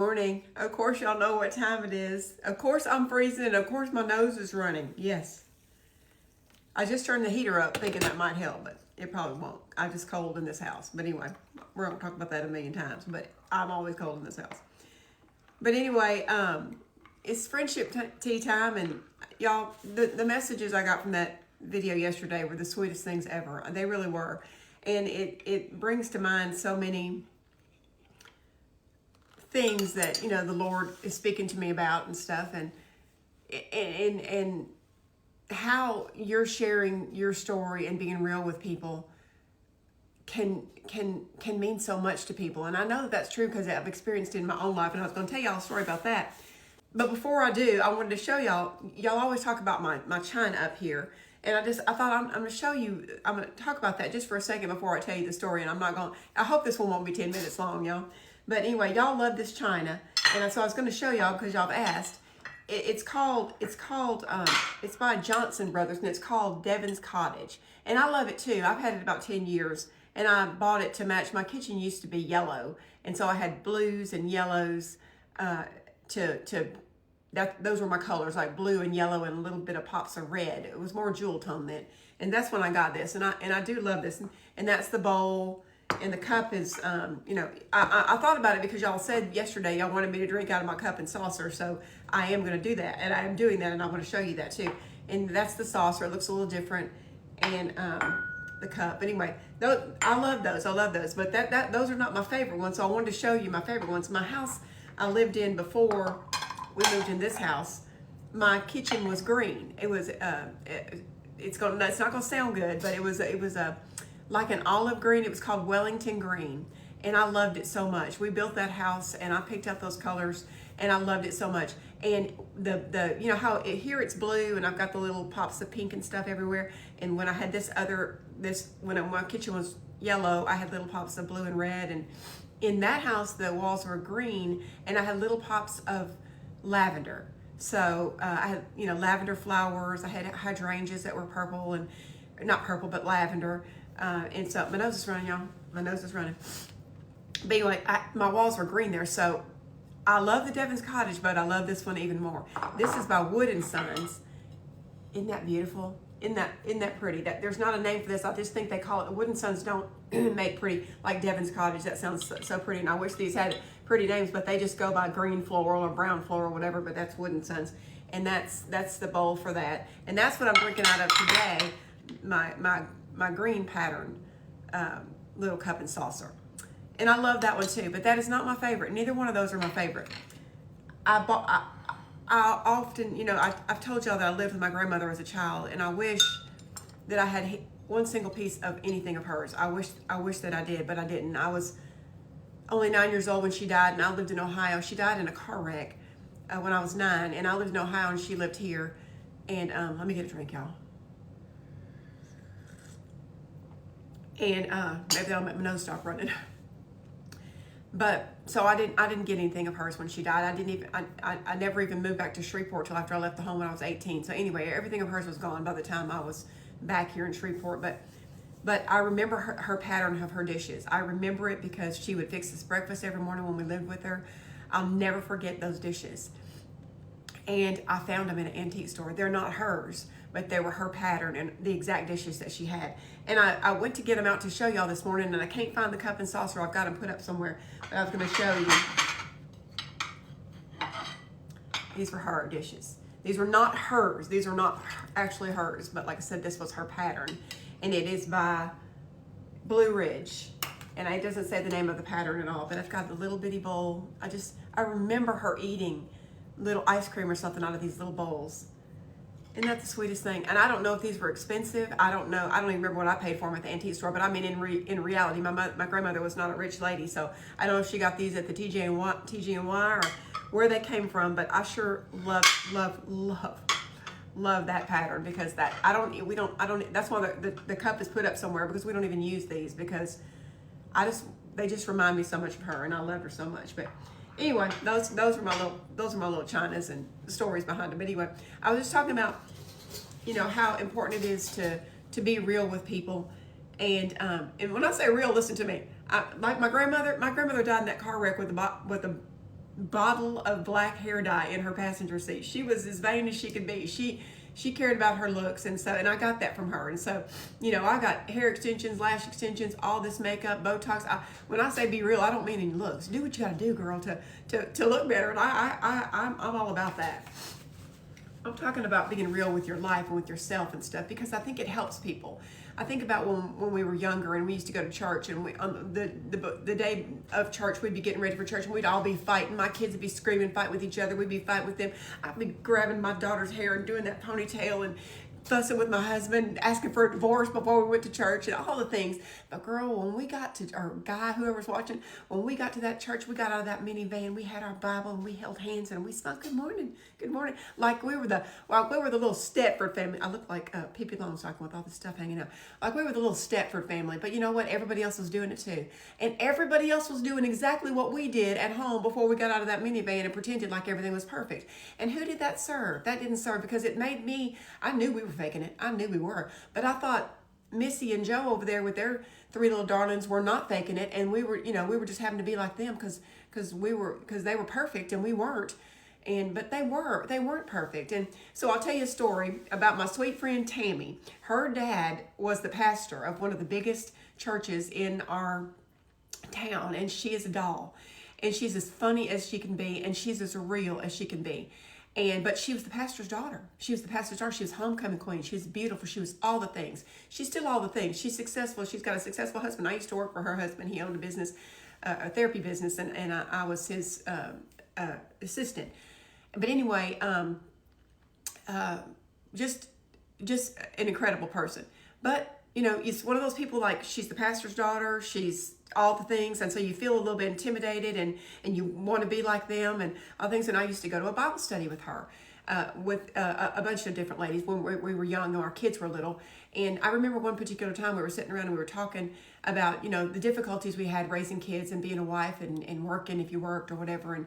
Morning. Of course, y'all know what time it is. Of course, I'm freezing, and of course, my nose is running. Yes. I just turned the heater up thinking that might help, but it probably won't. I'm just cold in this house. But anyway, we're going to talk about that a million times, but I'm always cold in this house. But anyway, it's friendship tea time, and y'all, the messages I got from that video yesterday were the sweetest things ever. They really were. And it brings to mind so many things that the Lord is speaking to me about and stuff, and how you're sharing your story and being real with people can mean so much to people. And I know that that's true because I've experienced it in my own life, and I was going to tell y'all a story about that. But before I do, I wanted to show y'all always talk about my china up here, and I thought I'm going to show you, I'm going to talk about that just for a second before I tell you the story. And I hope this one won't be 10 minutes long, y'all. But anyway, y'all love this china, and so I was going to show y'all because y'all have asked. It's by Johnson Brothers, and it's called Devon's Cottage, and I love it too. I've had it about 10 years, and I bought it to match. My kitchen used to be yellow, and so I had blues and yellows those were my colors, like blue and yellow and a little bit of pops of red. It was more jewel tone then, and that's when I got this, and I do love this, and that's the bowl. And the cup is, I thought about it because y'all said yesterday y'all wanted me to drink out of my cup and saucer. So I am going to do that. And I am doing that. And I want to show you that too. And that's the saucer. It looks a little different. And the cup. Anyway, I love those. I love those. But those are not my favorite ones. So I wanted to show you my favorite ones. My house I lived in before we moved in this house, my kitchen was green. It was, it's not going to sound good, but it was like an olive green. It was called Wellington green, and I loved it so much. We built that house, and I picked up those colors, and I loved it so much. And how here it's blue, and I've got the little pops of pink and stuff everywhere. And when I had when my kitchen was yellow, I had little pops of blue and red. And in that house, the walls were green, and I had little pops of lavender. So I had lavender flowers. I had hydrangeas that were purple, and not purple but lavender. And so my nose is running, y'all. My nose is running. But anyway, my walls were green there. So I love the Devon's Cottage, but I love this one even more. This is by Wood & Sons. Isn't that beautiful? Isn't that pretty? There's not a name for this. I just think they call it, Wood & Sons don't make pretty like Devon's Cottage. That sounds so pretty. And I wish these had pretty names, but they just go by green floral or brown floral or whatever, but that's Wood & Sons. And that's the bowl for that. And that's what I'm drinking out of today. My green pattern little cup and saucer, and I love that one too. But that is not my favorite. Neither one of those are my favorite. I often, I've told y'all that I lived with my grandmother as a child, and I wish that I had one single piece of anything of hers. I wish that I did, but I didn't. I was only 9 years old when she died, and I lived in Ohio. She died in a car wreck when I was 9, and I lived in Ohio, and she lived here. And let me get a drink, y'all. And maybe that'll make my nose stop running. But so I didn't get anything of hers when she died. I never even moved back to Shreveport till after I left the home when I was 18. So anyway, everything of hers was gone by the time I was back here in Shreveport. But I remember her pattern of her dishes. I remember it because she would fix us breakfast every morning when we lived with her. I'll never forget those dishes. And I found them in an antique store. They're not hers, but they were her pattern and the exact dishes that she had. And I went to get them out to show y'all this morning, and I can't find the cup and saucer. I've got them put up somewhere, but I was going to show you. These were her dishes. These were not hers. These are not actually hers, but like I said, this was her pattern. And it is by Blue Ridge. And it doesn't say the name of the pattern at all, but I've got the little bitty bowl. I remember her eating little ice cream or something out of these little bowls. Isn't that the sweetest thing? And I don't know if these were expensive. I don't know. I don't even remember what I paid for them at the antique store. But I mean, in reality, my grandmother was not a rich lady, so I don't know if she got these at the TG&Y or where they came from. But I sure love that pattern because that's why the cup is put up somewhere, because we don't even use these because they just remind me so much of her, and I love her so much. But anyway, those are my little chinas and the stories behind them. But anyway, I was just talking about, how important it is to be real with people. And when I say real, listen to me. Like my grandmother died in that car wreck with the bottle of black hair dye in her passenger seat. She was as vain as she could be. She cared about her looks, and I got that from her. And so, I got hair extensions, lash extensions, all this makeup, Botox. When I say be real, I don't mean any looks. Do what you got to do, girl, to look better. And I'm all about that. I'm talking about being real with your life and with yourself and stuff, because I think it helps people. I think about when we were younger and we used to go to church, and the day of church, we'd be getting ready for church and we'd all be fighting. My kids would be screaming, fighting with each other. We'd be fighting with them. I'd be grabbing my daughter's hair and doing that ponytail and fussing with my husband, asking for a divorce before we went to church and all the things. But girl, when we got to, or guy, whoever's watching, when we got to that church, we got out of that minivan, we had our Bible and we held hands and we sung good morning, like we were the little Stepford family. I look like Pippi Longstocking with all this stuff hanging out. Like we were the little Stepford family. But you know what? Everybody else was doing it too, and everybody else was doing exactly what we did at home before we got out of that minivan and pretended like everything was perfect. And who did that serve? That didn't serve, because it made me. I knew we were faking it. I knew we were. But I thought Missy and Joe over there with their three little darlings were not faking it, and we were just having to be like them because they were perfect and we weren't. But they weren't perfect. And so I'll tell you a story about my sweet friend Tammy. Her dad was the pastor of one of the biggest churches in our town, and she is a doll. And she's as funny as she can be, and she's as real as she can be. But she was the pastor's daughter. She was homecoming queen. She was beautiful. She was all the things. She's still all the things. She's successful. She's got a successful husband. I used to work for her husband. He owned a business, a therapy business, and I was his assistant. But anyway, just an incredible person. But it's one of those people, like, she's the pastor's daughter. She's all the things, and so you feel a little bit intimidated, and you want to be like them and all things. And I used to go to a Bible study with her, with a bunch of different ladies when we were young and our kids were little. And I remember one particular time we were sitting around and we were talking about the difficulties we had raising kids and being a wife and working if you worked or whatever. And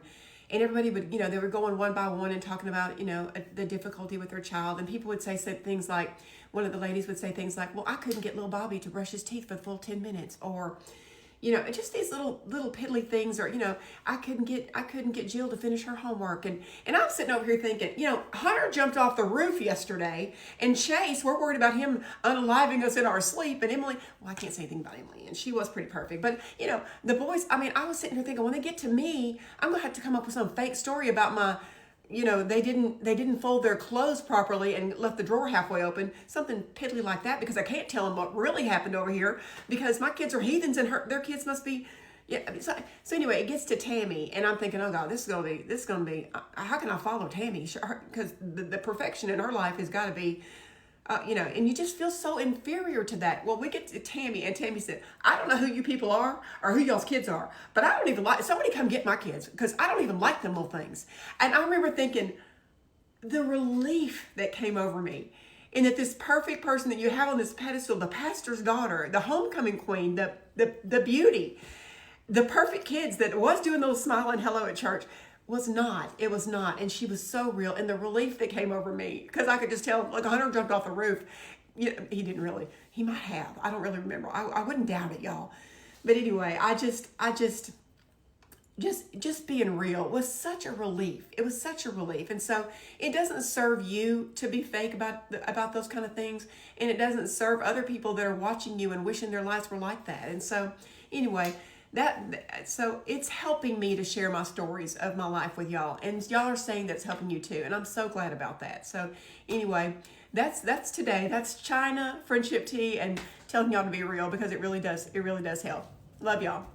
everybody would, they were going one by one and talking about, the difficulty with their child. And people would say things like, one of the ladies would say things like, well, I couldn't get little Bobby to brush his teeth for the full 10 minutes. Or, just these little piddly things. Or, I couldn't get Jill to finish her homework. And I'm sitting over here thinking, Hunter jumped off the roof yesterday, and Chase, we're worried about him unaliving us in our sleep. And Emily, well, I can't say anything about Emily, and she was pretty perfect. But, the boys, I was sitting here thinking, when they get to me, I'm going to have to come up with some fake story about my, they didn't fold their clothes properly and left the drawer halfway open, something piddly like that, because I can't tell them what really happened over here, because my kids are heathens and their kids must be. Yeah. So anyway, it gets to Tammy, and I'm thinking, oh God, this is gonna be. How can I follow Tammy? Because the perfection in her life has got to be. And you just feel so inferior to that. Well, we get to Tammy, and Tammy said, I don't know who you people are or who y'all's kids are, but I don't even like, somebody come get my kids, because I don't even like them little things. And I remember thinking, the relief that came over me, and that this perfect person that you have on this pedestal, the pastor's daughter, the homecoming queen, the beauty, the perfect kids that was doing those smiling hello at church, was not. It was not. And she was so real. And the relief that came over me, because I could just tell, like, Hunter jumped off the roof. He didn't really. He might have. I don't really remember. I wouldn't doubt it, y'all. But anyway, just being real was such a relief. It was such a relief. And so it doesn't serve you to be fake about those kind of things. And it doesn't serve other people that are watching you and wishing their lives were like that. And so anyway, so it's helping me to share my stories of my life with y'all, and y'all are saying that's helping you too, and I'm so glad about that. So anyway, that's today. That's China friendship tea, and telling y'all to be real, because it really does help. Love y'all.